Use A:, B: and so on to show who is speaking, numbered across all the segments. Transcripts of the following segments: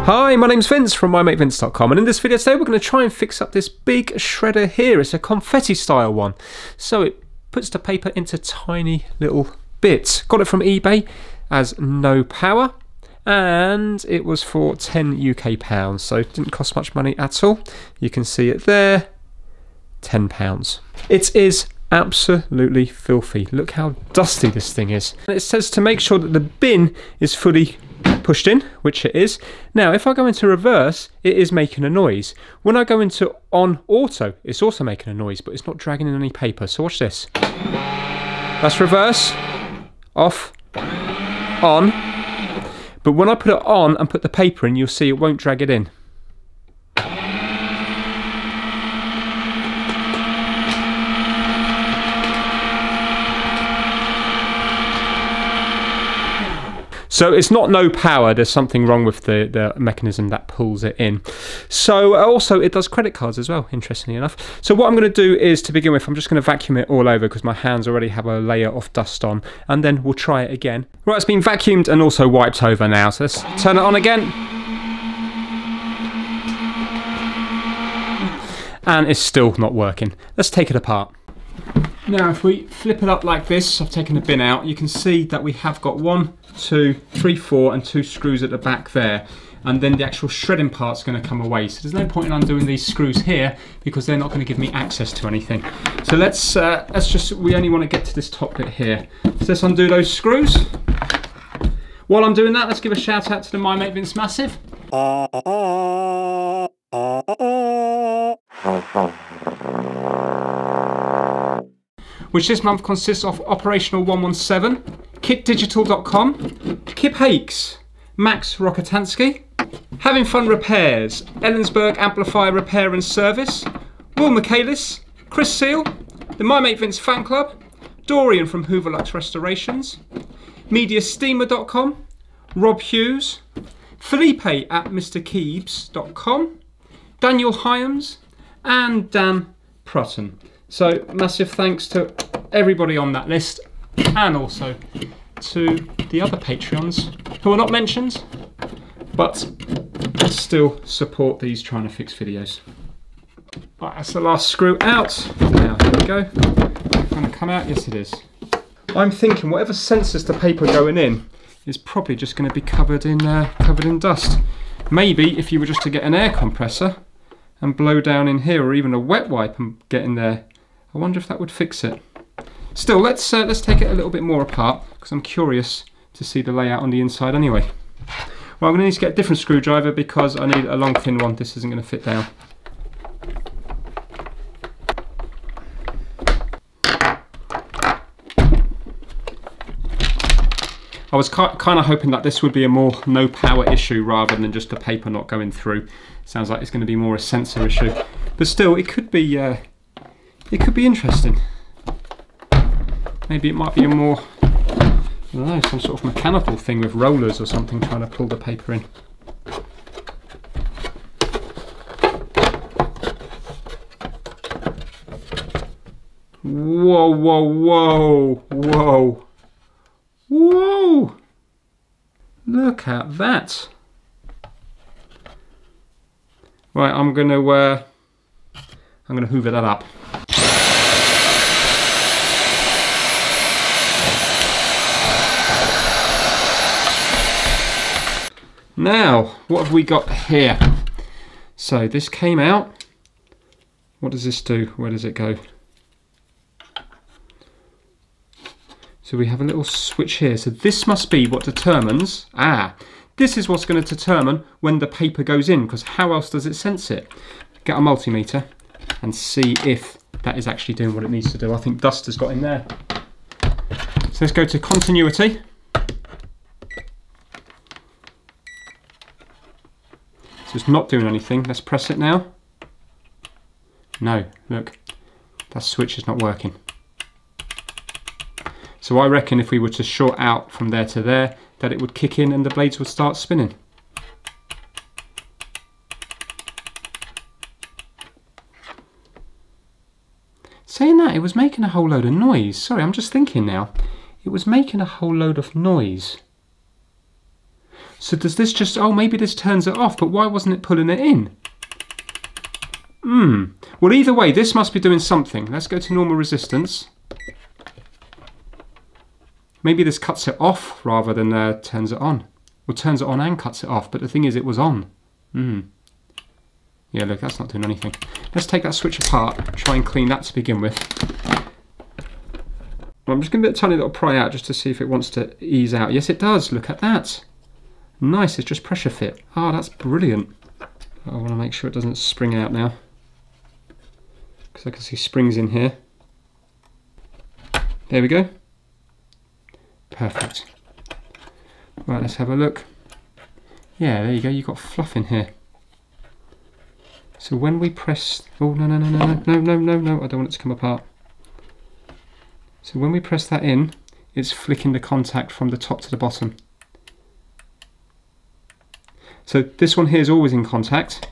A: Hi, my name's Vince from mymatevince.com, and in this video today we're going to try and fix up this big shredder here. It's a confetti style one. So it puts the paper into tiny little bits. Got it from eBay as no power, and it was for 10 UK pounds, so it didn't cost much money at all. You can see it there, £10. It is absolutely filthy. Look how dusty this thing is. And it says to make sure that the bin is fully pushed in, which it is. Now if I go into reverse, it is making a noise. When I go into on auto, it's also making a noise, but it's not dragging in any paper. So watch this. That's reverse, off, on. But when I put it on and put the paper in, you'll see it won't drag it in. So it's not no power, there's something wrong with the mechanism that pulls it in. So also it does credit cards as well, interestingly enough. So what I'm going to do is, to begin with, I'm just going to vacuum it all over because my hands already have a layer of dust on, and then we'll try it again. Right, it's been vacuumed and also wiped over now, so let's turn it on again. And it's still not working. Let's take it apart. Now if we flip it up like this, I've taken the bin out, you can see that we have got 1, 2, 3, 4 and 2 screws at the back there, and then the actual shredding part's going to come away. So there's no point in undoing these screws here because they're not going to give me access to anything. So let's just, we only want to get to this top bit here. So let's undo those screws. While I'm doing that, let's give a shout out to the My Mate Vince Massive. Which this month consists of Operational 117, KitDigital.com, Kip Hakes, Max Rockatansky, Having Fun Repairs, Ellensburg Amplifier Repair and Service, Will Michaelis, Chris Seal, the My Mate Vince Fan Club, Dorian from Hooverlux Restorations, MediaSteamer.com, Rob Hughes, Felipe at MrKeebs.com, Daniel Hyams, and Dan Prutton. So massive thanks to everybody on that list, and also to the other Patreons who are not mentioned, but still support these trying to fix videos. Right, that's the last screw out. Now here we go. Going to come out? Yes it is. I'm thinking whatever sensors the paper going in is probably just going to be covered in dust. Maybe if you were just to get an air compressor and blow down in here, or even a wet wipe and get in there, I wonder if that would fix it. Still, let's take it a little bit more apart because I'm curious to see the layout on the inside anyway. Well, I'm going to need to get a different screwdriver because I need a long thin one. This isn't going to fit down. I was kind of hoping that this would be a more no power issue rather than just the paper not going through. Sounds like it's going to be more a sensor issue, but still, it could be interesting. Maybe it might be a more, I don't know, some sort of mechanical thing with rollers or something trying to pull the paper in. Whoa, whoa, whoa, whoa. Whoa! Look at that. Right, I'm gonna hoover that up. Now, what have we got here? So this came out. What does this do? Where does it go? So we have a little switch here. So this must be what determines, this is what's going to determine when the paper goes in, because how else does it sense it? Get a multimeter and see if that is actually doing what it needs to do. I think dust has got in there. So let's go to continuity. So it's not doing anything. Let's press it now. No, look, that switch is not working. So I reckon if we were to short out from there to there, that it would kick in and the blades would start spinning. Saying that, it was making a whole load of noise. Sorry, I'm just thinking now. It was making a whole load of noise. So does this just, oh, maybe this turns it off, but why wasn't it pulling it in? Well, either way, this must be doing something. Let's go to normal resistance. Maybe this cuts it off rather than turns it on. Well, turns it on and cuts it off, but the thing is it was on. Yeah, look, that's not doing anything. Let's take that switch apart, try and clean that to begin with. Well, I'm just going to give it a tiny little pry out just to see if it wants to ease out. Yes, it does. Look at that. Nice, it's just pressure fit. Oh, that's brilliant. I want to make sure it doesn't spring out now, because I can see springs in here. There we go. Perfect. Right, let's have a look. Yeah, there you go, you've got fluff in here. So when we press, oh no, I don't want it to come apart. So when we press that in, it's flicking the contact from the top to the bottom. So this one here is always in contact.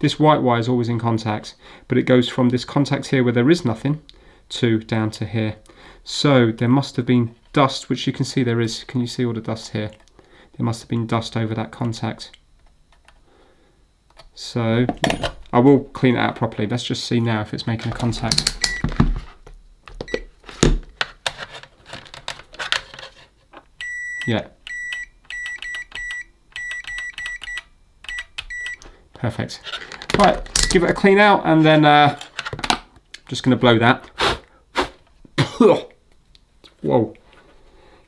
A: This white wire is always in contact, but it goes from this contact here where there is nothing to down to here. So there must have been dust, which you can see there is. Can you see all the dust here? There must have been dust over that contact. So I will clean it out properly. Let's just see now if it's making a contact. Yeah. Perfect. Right, let's give it a clean out, and then just going to blow that. Whoa.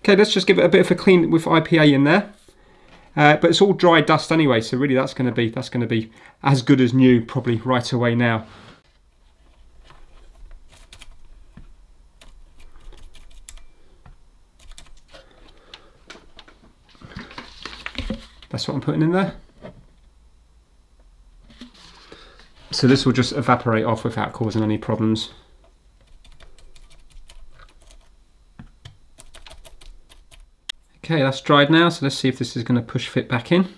A: Okay, let's just give it a bit of a clean with IPA in there. But it's all dry dust anyway, so really that's going to be as good as new probably right away now. That's what I'm putting in there. So this will just evaporate off without causing any problems. Okay, that's dried now, so let's see if this is going to push fit back in.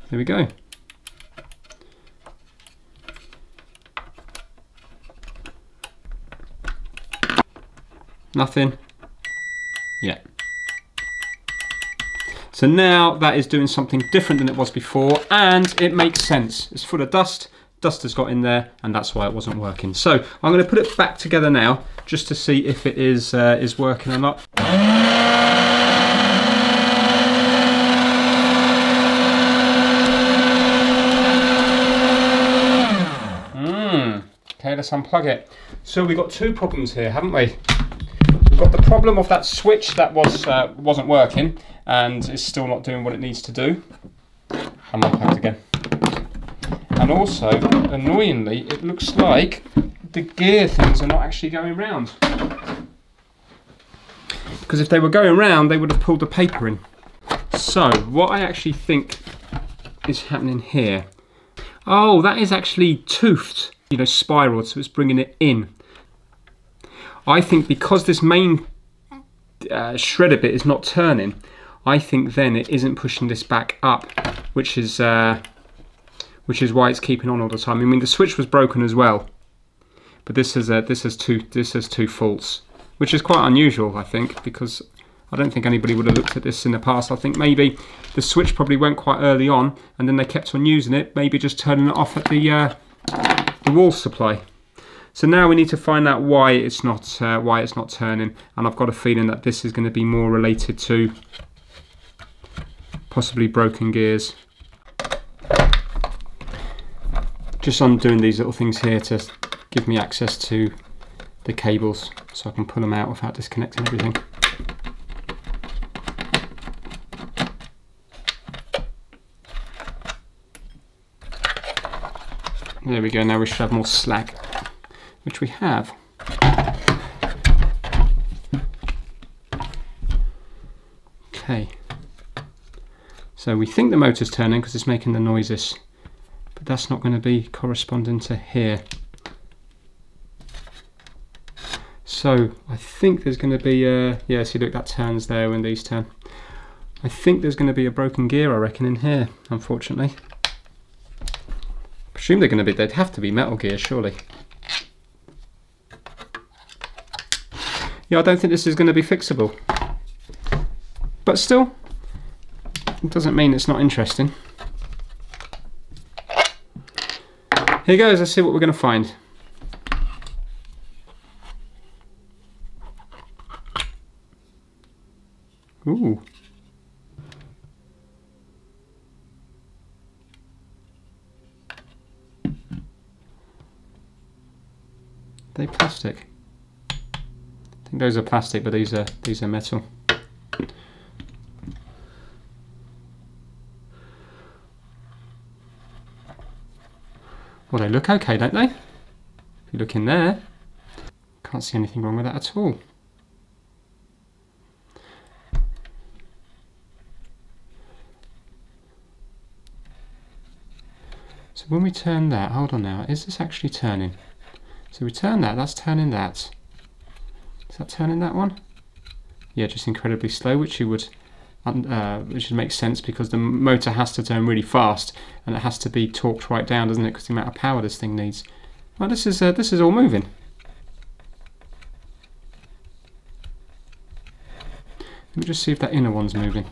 A: There we go. Nothing. Yeah. So now that is doing something different than it was before, and it makes sense. It's full of dust. Dust has got in there, and that's why it wasn't working. So I'm going to put it back together now, just to see if it is working or not. Okay, let's unplug it. So we've got two problems here, haven't we? We've got the problem of that switch that wasn't working and is still not doing what it needs to do. I'm unplugged again. And also, annoyingly, it looks like the gear things are not actually going round. Because if they were going round, they would have pulled the paper in. So, what I actually think is happening here, oh, that is actually toothed, you know, spiraled, so it's bringing it in. I think because this main shredder bit is not turning, I think then it isn't pushing this back up, which is why it's keeping on all the time. I mean, the switch was broken as well, but this has two faults, which is quite unusual, I think, because I don't think anybody would have looked at this in the past. I think maybe the switch probably went quite early on, and then they kept on using it, maybe just turning it off at the wall supply. So now we need to find out why it's not turning, and I've got a feeling that this is going to be more related to possibly broken gears. Just undoing these little things here to give me access to the cables so I can pull them out without disconnecting everything. There we go, now we should have more slack, which we have. Okay, so we think the motor's turning because it's making the noises, but that's not going to be corresponding to here. So I think there's going to be a, yeah, see, look, that turns there when these turn. I think there's going to be a broken gear, I reckon, in here, unfortunately. I presume they'd have to be metal gears, surely. Yeah, I don't think this is going to be fixable. But still, it doesn't mean it's not interesting. Here goes, let's see what we're going to find. Ooh. They plastic. I think those are plastic, but these are metal. Well, they look okay, don't they? If you look in there, can't see anything wrong with that at all. So when we turn that, hold on now, is this actually turning? So we turn that, that's turning that. Is that turning that one? Yeah, just incredibly slow, which would make sense because the motor has to turn really fast and it has to be torqued right down, doesn't it? Because the amount of power this thing needs. Well, this is all moving. Let me just see if that inner one's moving.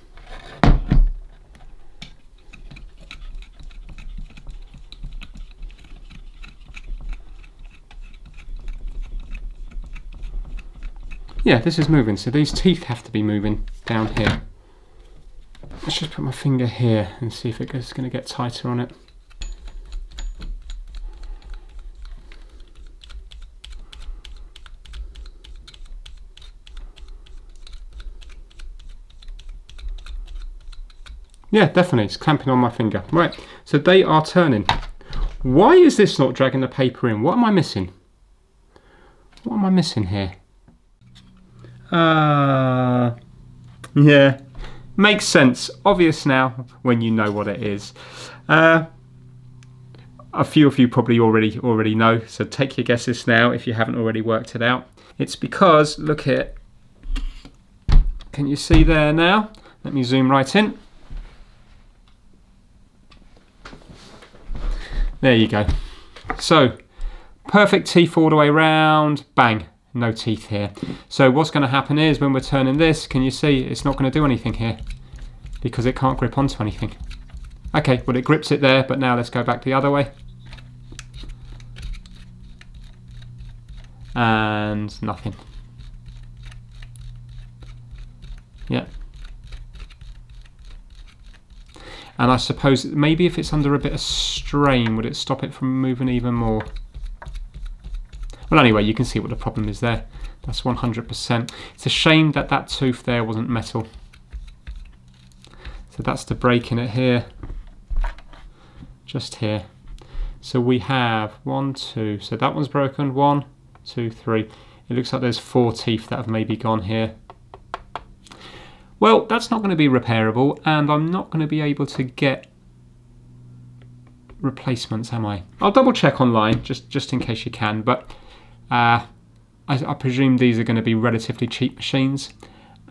A: Yeah, this is moving, so these teeth have to be moving down here. Let's just put my finger here and see if it's going to get tighter on it. Yeah, definitely, it's clamping on my finger. Right, so they are turning. Why is this not dragging the paper in? What am I missing? What am I missing here? Yeah, makes sense. Obvious now when you know what it is. A few of you probably already know, so take your guesses now if you haven't already worked it out. It's because, look here, can you see there now? Let me zoom right in. There you go. So, perfect teeth all the way around, bang. No teeth here. So what's going to happen is when we're turning this, can you see it's not going to do anything here because it can't grip onto anything. Okay, well it grips it there, but now let's go back the other way. And nothing. Yeah. And I suppose maybe if it's under a bit of strain, would it stop it from moving even more? Well, anyway, you can see what the problem is there. That's 100%. It's a shame that that tooth there wasn't metal. So that's the break in it here. Just here. So we have 1, 2. So that one's broken. 1, 2, 3. It looks like there's 4 teeth that have maybe gone here. Well, that's not going to be repairable, and I'm not going to be able to get replacements, am I? I'll double check online, just in case you can, but I presume these are going to be relatively cheap machines,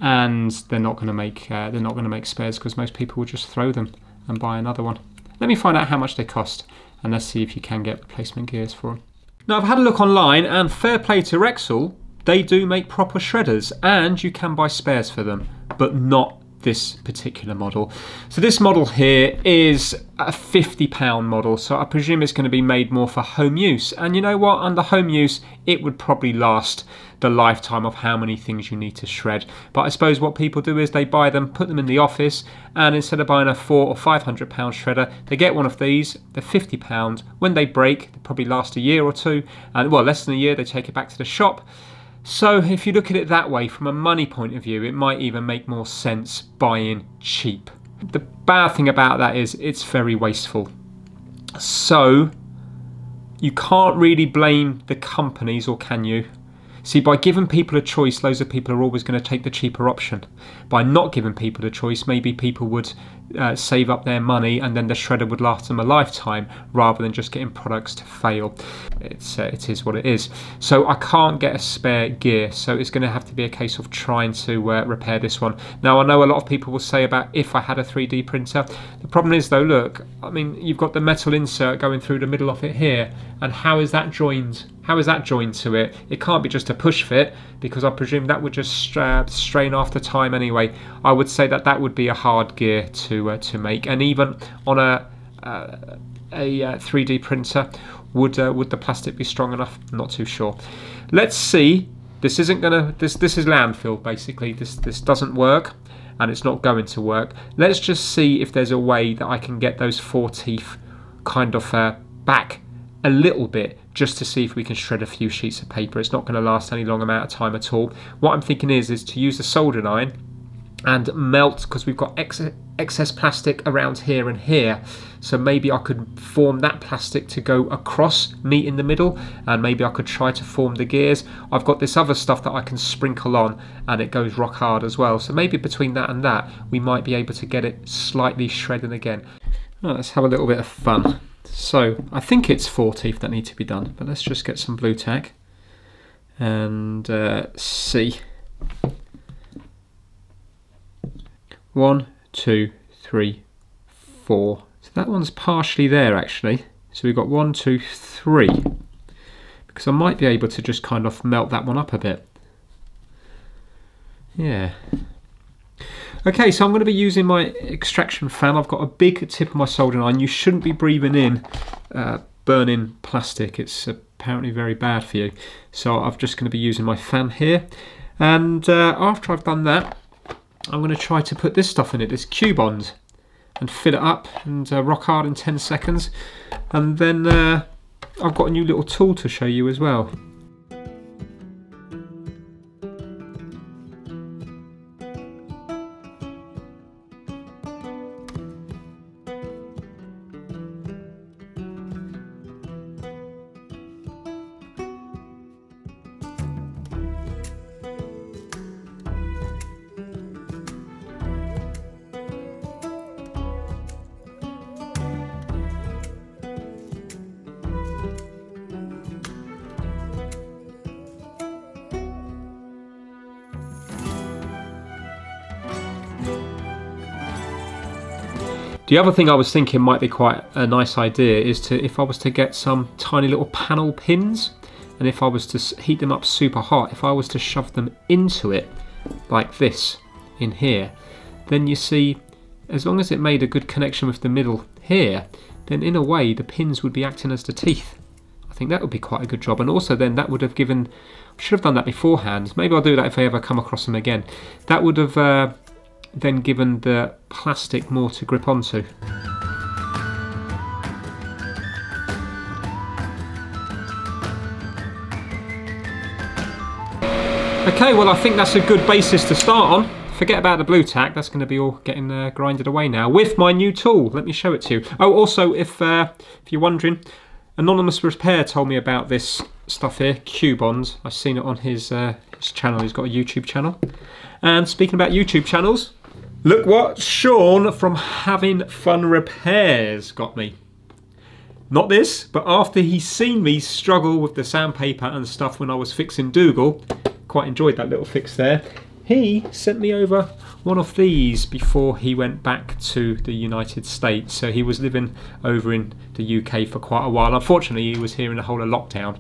A: and they're not going to make spares because most people will just throw them and buy another one. Let me find out how much they cost, and let's see if you can get replacement gears for them. Now, I've had a look online, and fair play to REXEL, they do make proper shredders, and you can buy spares for them, but not this particular model. So this model here is a £50 model, so I presume it's going to be made more for home use. And you know what, under home use it would probably last the lifetime of how many things you need to shred. But I suppose what people do is they buy them, put them in the office, and instead of buying a £400 or £500 shredder, they get one of these. They're £50. When they break, they probably last a year or two, and well, less than a year. They take it back to the shop. So if you look at it that way, from a money point of view, it might even make more sense buying cheap. The bad thing about that is it's very wasteful. So you can't really blame the companies, or can you? See, by giving people a choice, loads of people are always going to take the cheaper option. By not giving people a choice, maybe people would save up their money, and then the shredder would last them a lifetime rather than just getting products to fail. It is what it is. So I can't get a spare gear, so it's going to have to be a case of trying to repair this one. Now, I know a lot of people will say about if I had a 3D printer. The problem is though, look, I mean, you've got the metal insert going through the middle of it here, and how is that joined How is that joined to it? It can't be just a push fit, because I presume that would just strain after time anyway. I would say that that would be a hard gear to make, and even on a 3D printer, would the plastic be strong enough? Not too sure. Let's see. This isn't gonna. This is landfill basically. This doesn't work, and it's not going to work. Let's just see if there's a way that I can get those 4 teeth kind of back a little bit, just to see if we can shred a few sheets of paper. It's not going to last any long amount of time at all. What I'm thinking is to use the soldering iron and melt, because we've got excess plastic around here and here, so maybe I could form that plastic to go across, meet in the middle, and maybe I could try to form the gears. I've got this other stuff that I can sprinkle on, and it goes rock hard as well, so maybe between that and that we might be able to get it slightly shredded again. Right, let's have a little bit of fun. So I think it's 4 teeth that need to be done, but let's just get some blue tack and see. 1, 2, 3, 4. So that one's partially there actually. So we've got 1, 2, 3. Because I might be able to just kind of melt that one up a bit. Yeah. Okay, so I'm going to be using my extraction fan. I've got a big tip of my soldering iron. You shouldn't be breathing in burning plastic. It's apparently very bad for you. So I'm just going to be using my fan here. And after I've done that, I'm going to try to put this stuff in it, this Q-bond, and fill it up and rock hard in 10 seconds. And then I've got a new little tool to show you as well. The other thing I was thinking might be quite a nice idea is if I was to get some tiny little panel pins, and if I was to heat them up super hot, if I was to shove them into it like this in here, then you see, as long as it made a good connection with the middle here, then in a way the pins would be acting as the teeth. I think that would be quite a good job, and also then that would have given, I should have done that beforehand, maybe I'll do that if I ever come across them again. That would have then given the plastic more to grip onto. Okay, well I think that's a good basis to start on. Forget about the blue tack, that's going to be all getting grinded away now with my new tool. Let me show it to you. Oh, also if you're wondering, Anonymous Repair told me about this stuff here, Q-bonds. I've seen it on his channel. He's got a YouTube channel. And speaking about YouTube channels, look what Shawn from Having Fun Repairs got me. Not this, but after he's seen me struggle with the sandpaper and stuff when I was fixing Dougal, quite enjoyed that little fix there, he sent me over one of these before he went back to the United States. So he was living over in the UK for quite a while. Unfortunately, he was here in the whole of lockdown,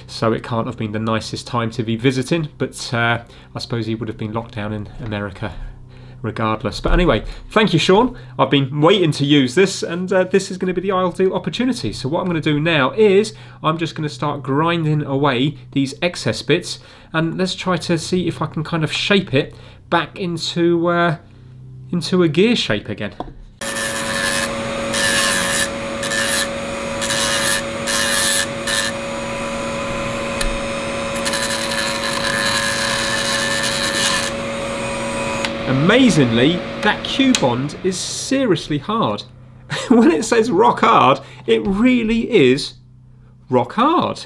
A: so it can't have been the nicest time to be visiting, but I suppose he would have been locked down in America regardless. But anyway, thank you, Shawn. I've been waiting to use this, and this is going to be the ideal opportunity. So what I'm going to do now is I'm just going to start grinding away these excess bits, and let's try to see if I can kind of shape it back into a gear shape again. Amazingly, that Q-bond is seriously hard. When it says rock hard, it really is rock hard.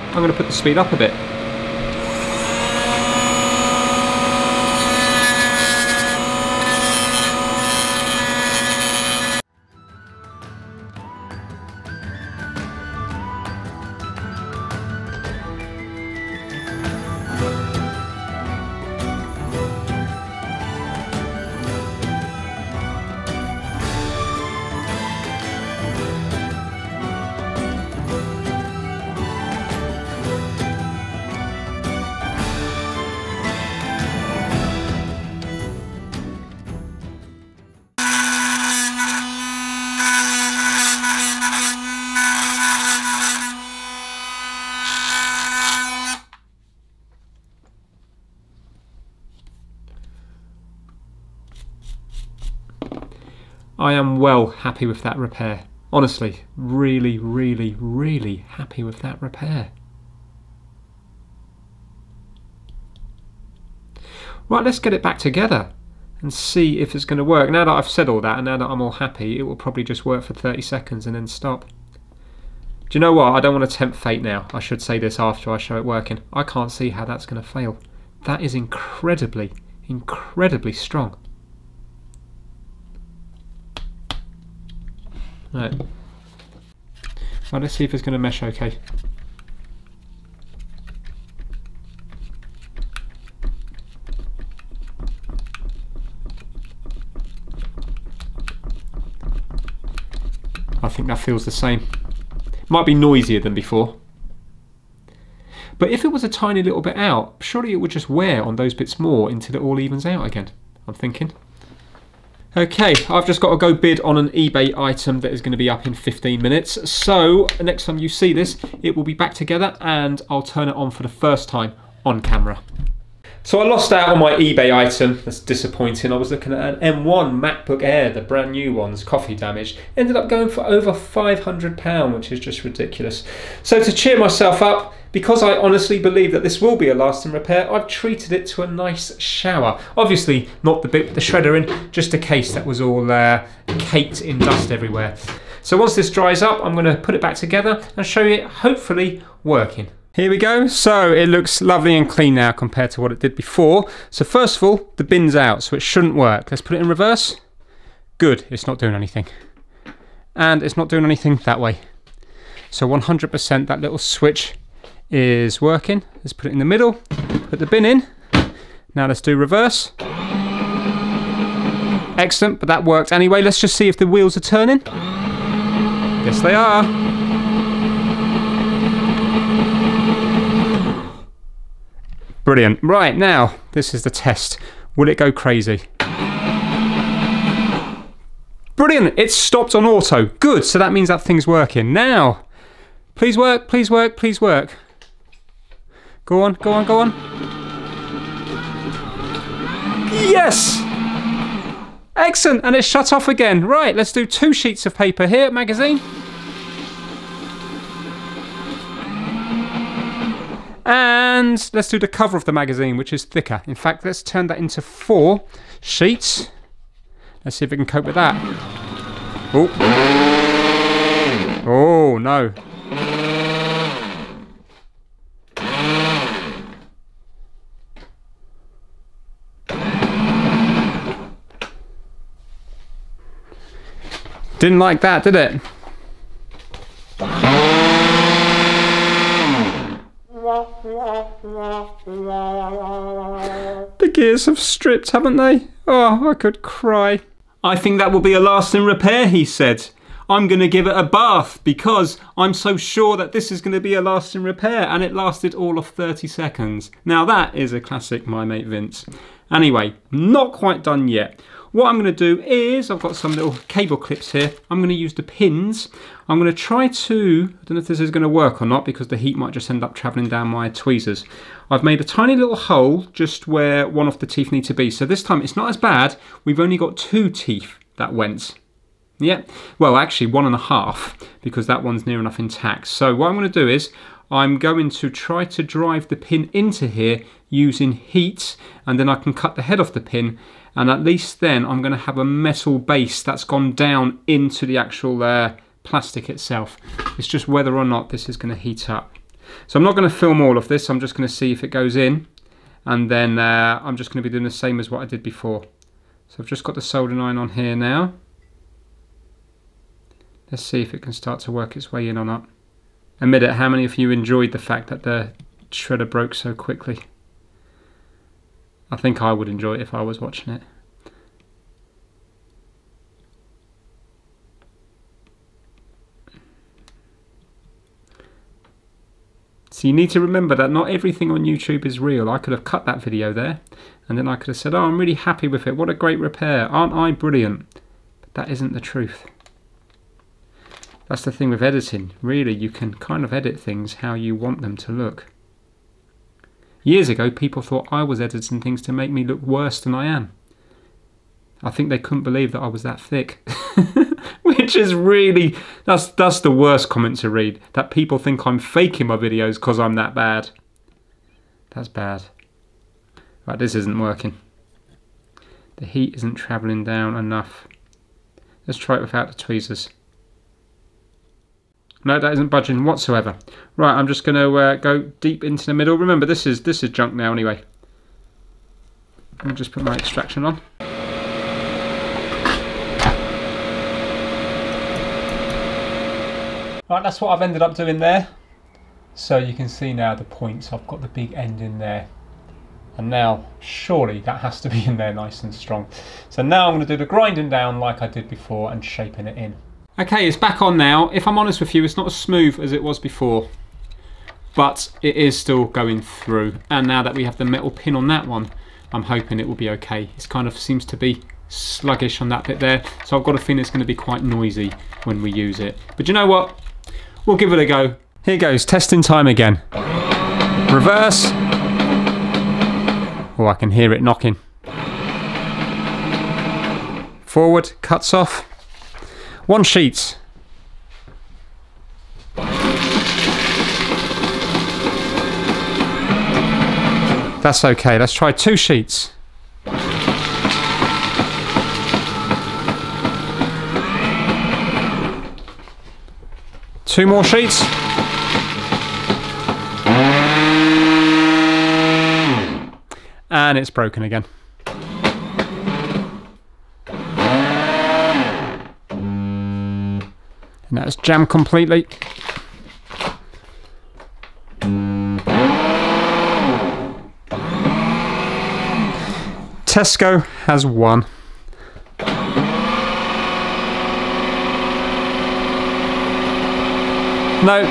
A: I'm going to put the speed up a bit. I am well happy with that repair. Honestly, really, really, really happy with that repair. Right, let's get it back together and see if it's going to work. Now that I've said all that and now that I'm all happy, it will probably just work for 30 seconds and then stop. Do you know what? I don't want to tempt fate now. I should say this after I show it working. I can't see how that's going to fail. That is incredibly, incredibly strong. Right. Well, let's see if it's going to mesh okay. I think that feels the same. Might be noisier than before. But if it was a tiny little bit out, surely it would just wear on those bits more until it all evens out again, I'm thinking. Okay, I've just got to go bid on an eBay item that is going to be up in 15 minutes. So next time you see this, it will be back together and I'll turn it on for the first time on camera. So I lost out on my eBay item. That's disappointing. I was looking at an M1 MacBook Air, the brand new ones, coffee damaged. Ended up going for over £500, which is just ridiculous. So to cheer myself up, because I honestly believe that this will be a lasting repair, I've treated it to a nice shower. Obviously not the bit with the shredder in, just a case that was all caked in dust everywhere. So once this dries up, I'm going to put it back together and show you it hopefully working. Here we go. So it looks lovely and clean now compared to what it did before. So first of all, the bin's out, so it shouldn't work. Let's put it in reverse. Good, it's not doing anything. And it's not doing anything that way. So 100% that little switch is working. Let's put it in the middle, put the bin in. Now let's do reverse. Excellent, but that worked anyway. Let's just see if the wheels are turning. Yes, they are. Brilliant. Right, now, this is the test. Will it go crazy? Brilliant, it's stopped on auto. Good, so that means that thing's working. Now, please work, please work, please work. Go on, go on, go on. Yes! Excellent, and it's shut off again. Right, let's do 2 sheets of paper here, magazine. And let's do the cover of the magazine, which is thicker. In fact, let's turn that into 4 sheets. Let's see if we can cope with that. Oh, oh no. Didn't like that, did it? The gears have stripped, haven't they? Oh, I could cry. I think that will be a lasting repair, he said. I'm going to give it a bath because I'm so sure that this is going to be a lasting repair, and it lasted all of 30 seconds. Now that is a classic My Mate Vince. Anyway, not quite done yet. What I'm going to do is, I've got some little cable clips here. I'm going to use the pins. I'm going to try to, I don't know if this is going to work or not because the heat might just end up travelling down my tweezers. I've made a tiny little hole just where one of the teeth need to be. So this time it's not as bad. We've only got 2 teeth that went. Yeah, well actually 1.5 because that one's near enough intact. So what I'm going to do is, I'm going to try to drive the pin into here using heat, and then I can cut the head off the pin, and at least then I'm going to have a metal base that's gone down into the actual plastic itself. It's just whether or not this is going to heat up. So I'm not going to film all of this, I'm just going to see if it goes in, and then I'm just going to be doing the same as what I did before. So I've just got the soldering iron on here now. Let's see if it can start to work its way in or not. Admit it, how many of you enjoyed the fact that the shredder broke so quickly? I think I would enjoy it if I was watching it. So you need to remember that not everything on YouTube is real. I could have cut that video there and then I could have said, oh, I'm really happy with it. What a great repair. Aren't I brilliant? But that isn't the truth. That's the thing with editing. Really, you can kind of edit things how you want them to look. Years ago, people thought I was editing things to make me look worse than I am. I think they couldn't believe that I was that thick. Which is really, that's the worst comment to read. That people think I'm faking my videos because I'm that bad. That's bad. Right, this isn't working. The heat isn't travelling down enough. Let's try it without the tweezers. No, that isn't budging whatsoever. Right, I'm just going to go deep into the middle. Remember, this is junk now anyway. I'll just put my extraction on. Right, that's what I've ended up doing there. So you can see now the points. I've got the big end in there. And now, surely that has to be in there nice and strong. So now I'm going to do the grinding down like I did before and shaping it in. Okay, it's back on now. If I'm honest with you, it's not as smooth as it was before. But it is still going through. And now that we have the metal pin on that one, I'm hoping it will be okay. It kind of seems to be sluggish on that bit there. So I've got a feeling it's going to be quite noisy when we use it. But you know what? We'll give it a go. Here goes, testing time again. Reverse. Oh, I can hear it knocking. Forward, cuts off. 1 sheet. That's okay, let's try 2 sheets. Two more sheets. And it's broken again. And that's jammed completely. Tesco has won. No.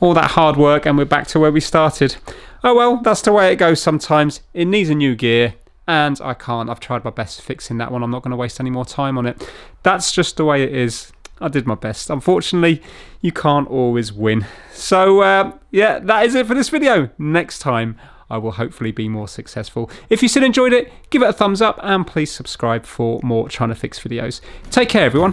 A: All that hard work and we're back to where we started. Oh well, that's the way it goes sometimes. It needs a new gear and I can't. I've tried my best fixing that one. I'm not going to waste any more time on it. That's just the way it is. I did my best. Unfortunately, you can't always win. So yeah, that is it for this video. Next time, I will hopefully be more successful. If you still enjoyed it, give it a thumbs up and please subscribe for more Trying to Fix videos. Take care, everyone.